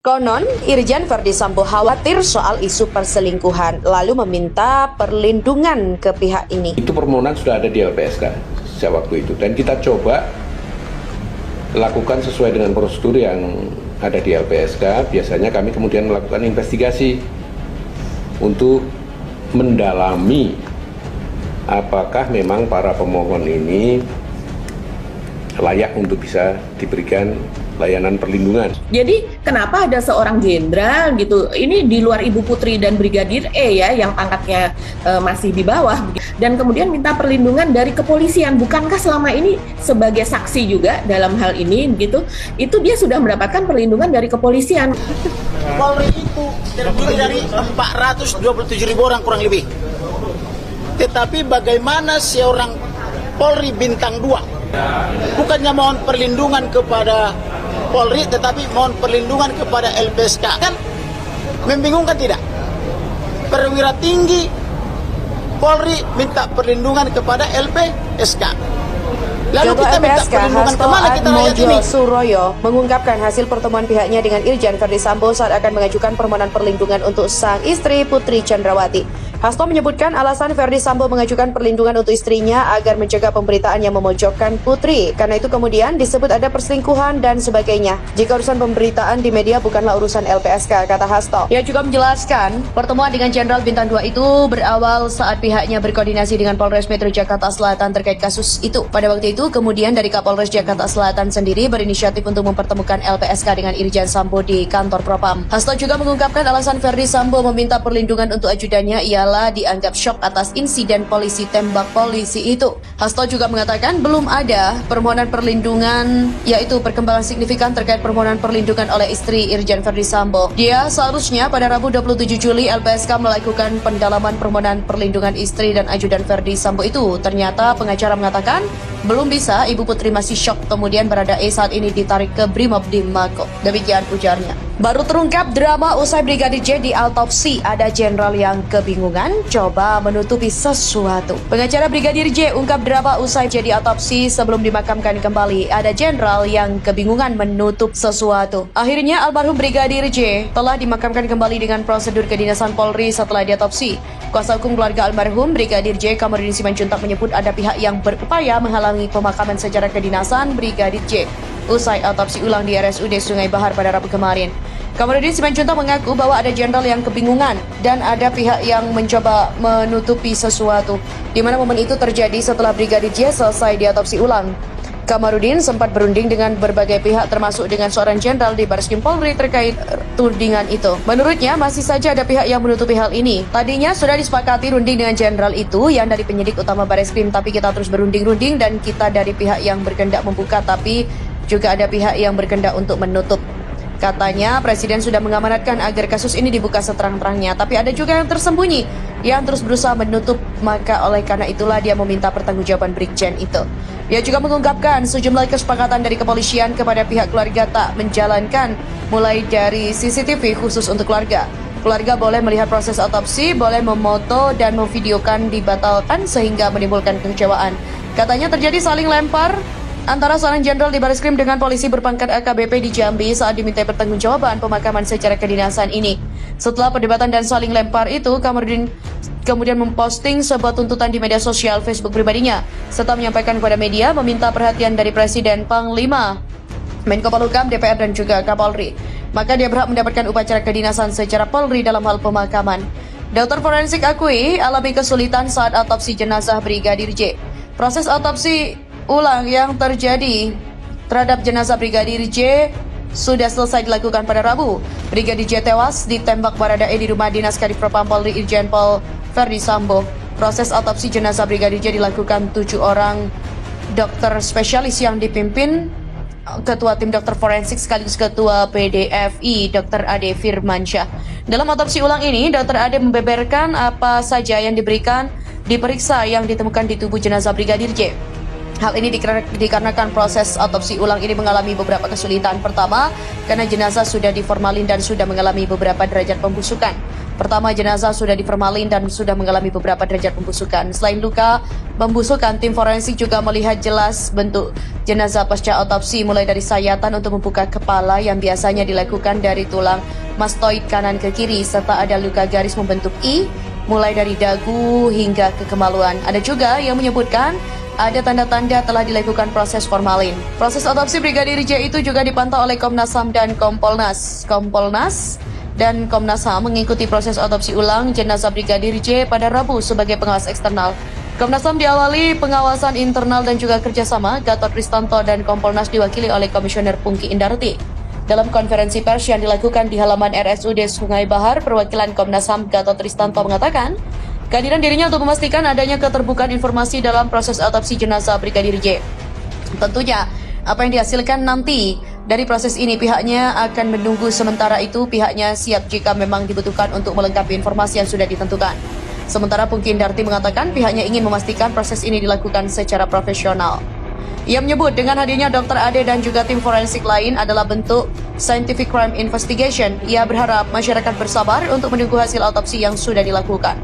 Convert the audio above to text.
Konon, Irjen Verdi Sambo khawatir soal isu perselingkuhan, lalu meminta perlindungan ke pihak ini. Itu permohonan sudah ada di LPSK sejak waktu itu, dan kita coba lakukan sesuai dengan prosedur yang ada di LPSK. Biasanya kami kemudian melakukan investigasi untuk mendalami apakah memang para pemohon ini layak untuk bisa diberikan layanan perlindungan. Jadi kenapa ada seorang jenderal gitu, ini di luar Ibu Putri dan Brigadir E ya, yang pangkatnya masih di bawah, dan kemudian minta perlindungan dari kepolisian? Bukankah selama ini sebagai saksi juga dalam hal ini gitu, itu dia sudah mendapatkan perlindungan dari kepolisian? Polri itu terdiri dari 427.000 orang kurang lebih. Tetapi bagaimana seorang Polri bintang 2 bukannya mohon perlindungan kepada Polri, tetapi mohon perlindungan kepada LPSK? Kan membingungkan tidak? Perwira tinggi Polri minta perlindungan kepada LPSK. Lalu Ketua kita minta LPSK perlindungan Hasto kemana kita rakyat ini? Atmojo Suroyo mengungkapkan hasil pertemuan pihaknya dengan Irjen Verdi Sambo saat akan mengajukan permohonan perlindungan untuk sang istri Putri Chandrawati. Hasto menyebutkan alasan Verdi Sambo mengajukan perlindungan untuk istrinya agar mencegah pemberitaan yang memojokkan Putri. Karena itu kemudian disebut ada perselingkuhan dan sebagainya. Jika urusan pemberitaan di media bukanlah urusan LPSK, kata Hasto. Ia juga menjelaskan pertemuan dengan Jenderal Bintang 2 itu berawal saat pihaknya berkoordinasi dengan Polres Metro Jakarta Selatan terkait kasus itu. Pada waktu itu kemudian dari Kapolres Jakarta Selatan sendiri berinisiatif untuk mempertemukan LPSK dengan Irjen Sambo di kantor Propam. Hasto juga mengungkapkan alasan Verdi Sambo meminta perlindungan untuk ajudannya ialah dianggap syok atas insiden polisi tembak polisi itu. Hasto juga mengatakan belum ada permohonan perlindungan, yaitu perkembangan signifikan terkait permohonan perlindungan oleh istri Irjen Verdi Sambo. Dia seharusnya pada Rabu 27 Juli LPSK melakukan pendalaman permohonan perlindungan istri dan ajudan Verdi Sambo itu. Ternyata pengacara mengatakan belum bisa, Ibu Putri masih syok, kemudian Baradae saat ini ditarik ke Brimob di Mako. Demikian ujarnya. Baru terungkap drama usai Brigadir J diautopsi, ada jenderal yang kebingungan coba menutupi sesuatu. Pengacara Brigadir J ungkap drama usai J diautopsi sebelum dimakamkan kembali, ada jenderal yang kebingungan menutup sesuatu. Akhirnya almarhum Brigadir J telah dimakamkan kembali dengan prosedur kedinasan Polri setelah diautopsi. Kuasa hukum keluarga almarhum Brigadir J, Kamarudin Simanjuntak, menyebut ada pihak yang berupaya menghalangi pemakaman secara kedinasan Brigadir J usai autopsi ulang di RSUD Sungai Bahar pada Rabu kemarin. Kamarudin Simanjuntak mengaku bahwa ada jenderal yang kebingungan dan ada pihak yang mencoba menutupi sesuatu, di mana momen itu terjadi setelah Brigadir J selesai diautopsi ulang. Kamarudin sempat berunding dengan berbagai pihak termasuk dengan seorang jenderal di Bareskrim Polri terkait tudingan itu. Menurutnya masih saja ada pihak yang menutupi hal ini. Tadinya sudah disepakati runding dengan jenderal itu yang dari penyidik utama Bareskrim, tapi kita terus berunding-runding dan kita dari pihak yang berkehendak membuka, tapi juga ada pihak yang berkehendak untuk menutup. Katanya Presiden sudah mengamanatkan agar kasus ini dibuka seterang-terangnya, tapi ada juga yang tersembunyi yang terus berusaha menutup, maka oleh karena itulah dia meminta pertanggungjawaban Brigjen itu. Ia juga mengungkapkan sejumlah kesepakatan dari kepolisian kepada pihak keluarga tak menjalankan, mulai dari CCTV khusus untuk keluarga. Keluarga boleh melihat proses autopsi, boleh memoto dan memvideokan dibatalkan sehingga menimbulkan kekecewaan. Katanya terjadi saling lempar antara seorang jenderal di Bareskrim dengan polisi berpangkat AKBP di Jambi saat dimintai pertanggungjawaban pemakaman secara kedinasan ini. Setelah perdebatan dan saling lempar itu, Kamarudin kemudian memposting sebuah tuntutan di media sosial Facebook pribadinya, serta menyampaikan kepada media meminta perhatian dari Presiden, Panglima, Menko Polhukam, DPR, dan juga Kapolri. Maka dia berhak mendapatkan upacara kedinasan secara Polri dalam hal pemakaman. Dokter forensik akui alami kesulitan saat autopsi jenazah Brigadir J. Proses autopsi ulang yang terjadi terhadap jenazah Brigadir J sudah selesai dilakukan pada Rabu. Brigadir J tewas ditembak Baradae di rumah dinas Kadif Propam Polri Irjen Pol Verdi Sambo. Proses autopsi jenazah Brigadir J dilakukan 7 orang dokter spesialis yang dipimpin Ketua Tim Dokter Forensik sekaligus Ketua PDFI Dr. Ade Firmansyah. Dalam autopsi ulang ini, Dr. Ade membeberkan apa saja yang diperiksa yang ditemukan di tubuh jenazah Brigadir J. Hal ini dikarenakan proses otopsi ulang ini mengalami beberapa kesulitan. Pertama, karena jenazah sudah diformalin dan sudah mengalami beberapa derajat pembusukan. Pertama, jenazah sudah diformalin dan sudah mengalami beberapa derajat pembusukan. Selain luka pembusukan, tim forensik juga melihat jelas bentuk jenazah pasca otopsi, mulai dari sayatan untuk membuka kepala yang biasanya dilakukan dari tulang mastoid kanan ke kiri, serta ada luka garis membentuk I, mulai dari dagu hingga ke kemaluan. Ada juga yang menyebutkan ada tanda-tanda telah dilakukan proses formalin. Proses otopsi Brigadir J itu juga dipantau oleh Komnas HAM dan Kompolnas. Kompolnas dan Komnas HAM mengikuti proses otopsi ulang jenazah Brigadir J pada Rabu sebagai pengawas eksternal. Komnas HAM diawali pengawasan internal dan juga kerjasama. Gatot Ristanto dan Kompolnas diwakili oleh Komisioner Pungki Indarti. Dalam konferensi pers yang dilakukan di halaman RSUD Sungai Bahar, perwakilan Komnas HAM Gatot Ristanto mengatakan, kehadiran dirinya untuk memastikan adanya keterbukaan informasi dalam proses otopsi jenazah Brigadir J. Tentunya, apa yang dihasilkan nanti dari proses ini pihaknya akan menunggu. Sementara itu, pihaknya siap jika memang dibutuhkan untuk melengkapi informasi yang sudah ditentukan. Sementara Pungki Indarti mengatakan pihaknya ingin memastikan proses ini dilakukan secara profesional. Ia menyebut dengan hadirnya Dr. Ade dan juga tim forensik lain adalah bentuk scientific crime investigation. Ia berharap masyarakat bersabar untuk menunggu hasil otopsi yang sudah dilakukan.